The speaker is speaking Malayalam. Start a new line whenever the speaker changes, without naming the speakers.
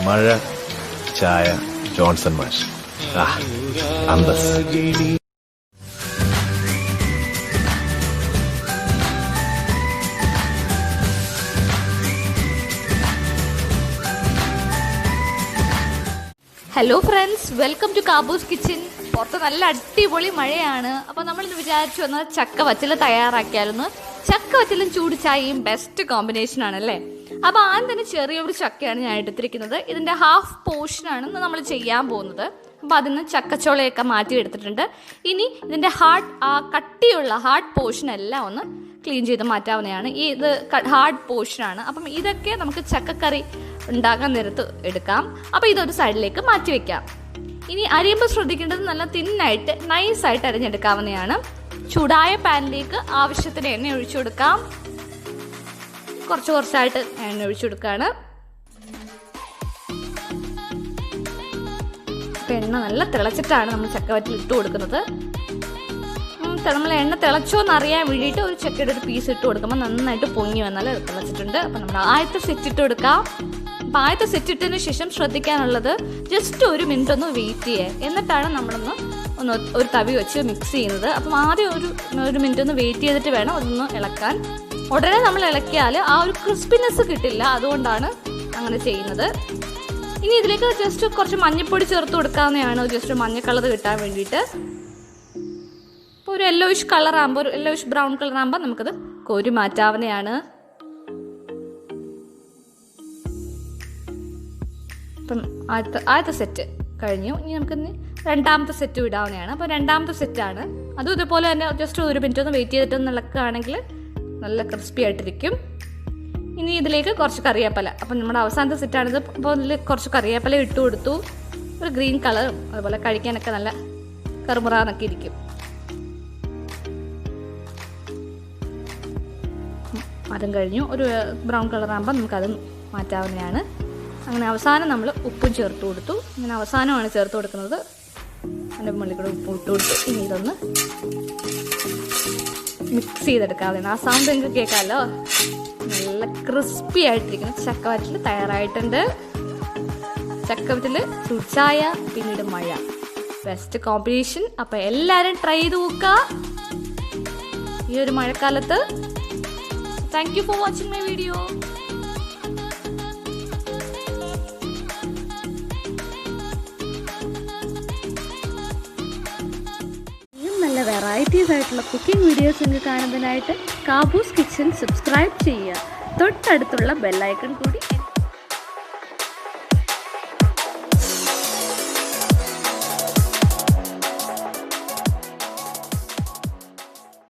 മഴ, ചായ, ജോൺസൺ മാഷ്. അന്തസ്.
Hello friends, welcome to kaabu'sKitchen. പുറത്ത് നല്ല അടിപൊളി മഴയാണ്. അപ്പോൾ നമ്മളിന്ന് വിചാരിച്ചു വന്നാൽ ചക്ക വറ്റൽ തയ്യാറാക്കിയായിരുന്നു. ചക്ക വറ്റലും ചൂട് ചായയും ബെസ്റ്റ് കോമ്പിനേഷൻ ആണല്ലേ. അപ്പോൾ ആദ്യം തന്നെ ചെറിയൊരു ചക്കയാണ് ഞാൻ എടുത്തിരിക്കുന്നത്. ഇതിൻ്റെ ഹാഫ് പോർഷനാണ് നമ്മൾ ചെയ്യാൻ പോകുന്നത്. അപ്പോൾ അതിന് ചക്കച്ചോളയൊക്കെ മാറ്റി എടുത്തിട്ടുണ്ട്. ഇനി ഇതിൻ്റെ കട്ടിയുള്ള ഹാർഡ് പോർഷൻ എല്ലാം ഒന്ന് ക്ലീൻ ചെയ്ത് മാറ്റാവുന്നതാണ്. ഇത് ഹാർഡ് പോർഷനാണ്. അപ്പം ഇതൊക്കെ നമുക്ക് ചക്കക്കറി ഉണ്ടാക്കാൻ നേരത്ത് എടുക്കാം. അപ്പോൾ ഇതൊരു സൈഡിലേക്ക് മാറ്റി വെക്കാം. ഇനി അരിയുമ്പോൾ ശ്രദ്ധിക്കേണ്ടത് നല്ല തിന്നായിട്ട് നൈസായിട്ട് അരിഞ്ഞെടുക്കാവുന്നതാണ്. ചൂടായ പാനിലേക്ക് ആവശ്യത്തിന് എണ്ണ ഒഴിച്ചു കൊടുക്കാം. കുറച്ചായിട്ട് എണ്ണ ഒഴിച്ചു കൊടുക്കുകയാണ്. അപ്പം എണ്ണ നല്ല തിളച്ചിട്ടാണ് നമ്മൾ ചക്കവറ്റിൽ ഇട്ട് കൊടുക്കുന്നത്. നമ്മൾ എണ്ണ തിളച്ചോന്ന് അറിയാൻ വേണ്ടിയിട്ട് ഒരു ചക്കയുടെ ഒരു പീസ് ഇട്ട് കൊടുക്കുമ്പോൾ നന്നായിട്ട് പൊങ്ങി വന്നാൽ അത് തിളച്ചിട്ടുണ്ട്. അപ്പം നമ്മൾ ആദ്യത്തെ സെറ്റ് ഇട്ട് കൊടുക്കാം. അപ്പം ആദ്യത്തെ സെറ്റ് ഇട്ടതിന് ശേഷം ശ്രദ്ധിക്കാനുള്ളത് ജസ്റ്റ് ഒരു മിനിറ്റ് ഒന്ന് വെയിറ്റ് ചെയ്യുക. എന്നിട്ടാണ് നമ്മളൊന്ന് ഒരു തവി വെച്ച് മിക്സ് ചെയ്യുന്നത്. അപ്പം ആദ്യം ഒരു മിനിറ്റ് ഒന്ന് വെയിറ്റ് ചെയ്തിട്ട് വേണം അതൊന്ന് ഇളക്കാൻ. ഉടനെ നമ്മൾ ഇളക്കിയാൽ ആ ഒരു ക്രിസ്പിനെസ് കിട്ടില്ല. അതുകൊണ്ടാണ് അങ്ങനെ ചെയ്യുന്നത്. ഇനി ഇതിലേക്ക് ജസ്റ്റ് കുറച്ച് മഞ്ഞൾപ്പൊടി ചേർത്ത് കൊടുക്കാവുന്നതാണ്. ജസ്റ്റ് മഞ്ഞ കളർ കിട്ടാൻ വേണ്ടിയിട്ട്. ഇപ്പോൾ ഒരു യെല്ലോയിഷ് കളറാകുമ്പോൾ, ഒരു യെല്ലോയിഷ് ബ്രൗൺ കളറാകുമ്പോൾ നമുക്കത് കോരി മാറ്റാവുന്നതാണ്. അപ്പം ആദ്യത്തെ സെറ്റ് കഴിഞ്ഞു. ഇനി നമുക്കിന്ന് രണ്ടാമത്തെ സെറ്റ് ഇടാവുന്നതാണ്. അപ്പോൾ രണ്ടാമത്തെ സെറ്റാണ്. അതും ഇതുപോലെ തന്നെ ജസ്റ്റ് ഒരു മിനിറ്റ് ഒന്ന് വെയിറ്റ് ചെയ്തിട്ട് ഒന്ന് ഇളക്കുകയാണെങ്കിൽ നല്ല ക്രിസ്പി ആയിട്ടിരിക്കും. ഇനി ഇതിലേക്ക് കുറച്ച് കറിവേപ്പില. അപ്പം നമ്മുടെ അവസാനത്തെ സെറ്റാണിത്. അപ്പോൾ അതിൽ കുറച്ച് കറിവേപ്പില ഇട്ട് കൊടുത്തു. ഒരു ഗ്രീൻ കളറും അതുപോലെ കഴിക്കാനൊക്കെ നല്ല കറുമുറാന്നൊക്കെ ഇരിക്കും. അതും കഴിഞ്ഞു. ഒരു ബ്രൗൺ കളറാകുമ്പോൾ നമുക്കത് മാറ്റാവുന്നതാണ്. അങ്ങനെ അവസാനം നമ്മൾ ഉപ്പും ചേർത്ത് കൊടുത്തു. അങ്ങനെ അവസാനമാണ് ചേർത്ത് കൊടുക്കുന്നത്. അതിൻ്റെ മുകളിൽ കൂടെ ഉപ്പ് ഇട്ട് കൊടുത്തു. ഇനി ഇതൊന്ന് മിക്സ് ചെയ്തെടുക്കാവുന്നതാണ്. ആ സൗണ്ട് നിങ്ങൾക്ക് കേൾക്കാമല്ലോ. നല്ല ക്രിസ്പി ആയിട്ടിരിക്കുന്ന ചക്കവറ്റിൽ തയ്യാറായിട്ടുണ്ട്. ചക്കവറ്റിൽ ചുടുചായ പിന്നീട് മഴ, ബെസ്റ്റ് കോമ്പിനേഷൻ. അപ്പോൾ എല്ലാവരും ട്രൈ ചെയ്ത് നോക്കുക ഈ ഒരു മഴക്കാലത്ത്. Thank you for watching my video. നല്ല വെറൈറ്റീസ് ആയിട്ടുള്ള കുക്കിംഗ് വീഡിയോസ് നിങ്ങൾക്ക് കാണുന്നതിനായിട്ട് kaabu'sKitchen സബ്സ്ക്രൈബ് ചെയ്യുക. തൊട്ടടുത്തുള്ള ബെല്ലൈക്കൺ കൂടി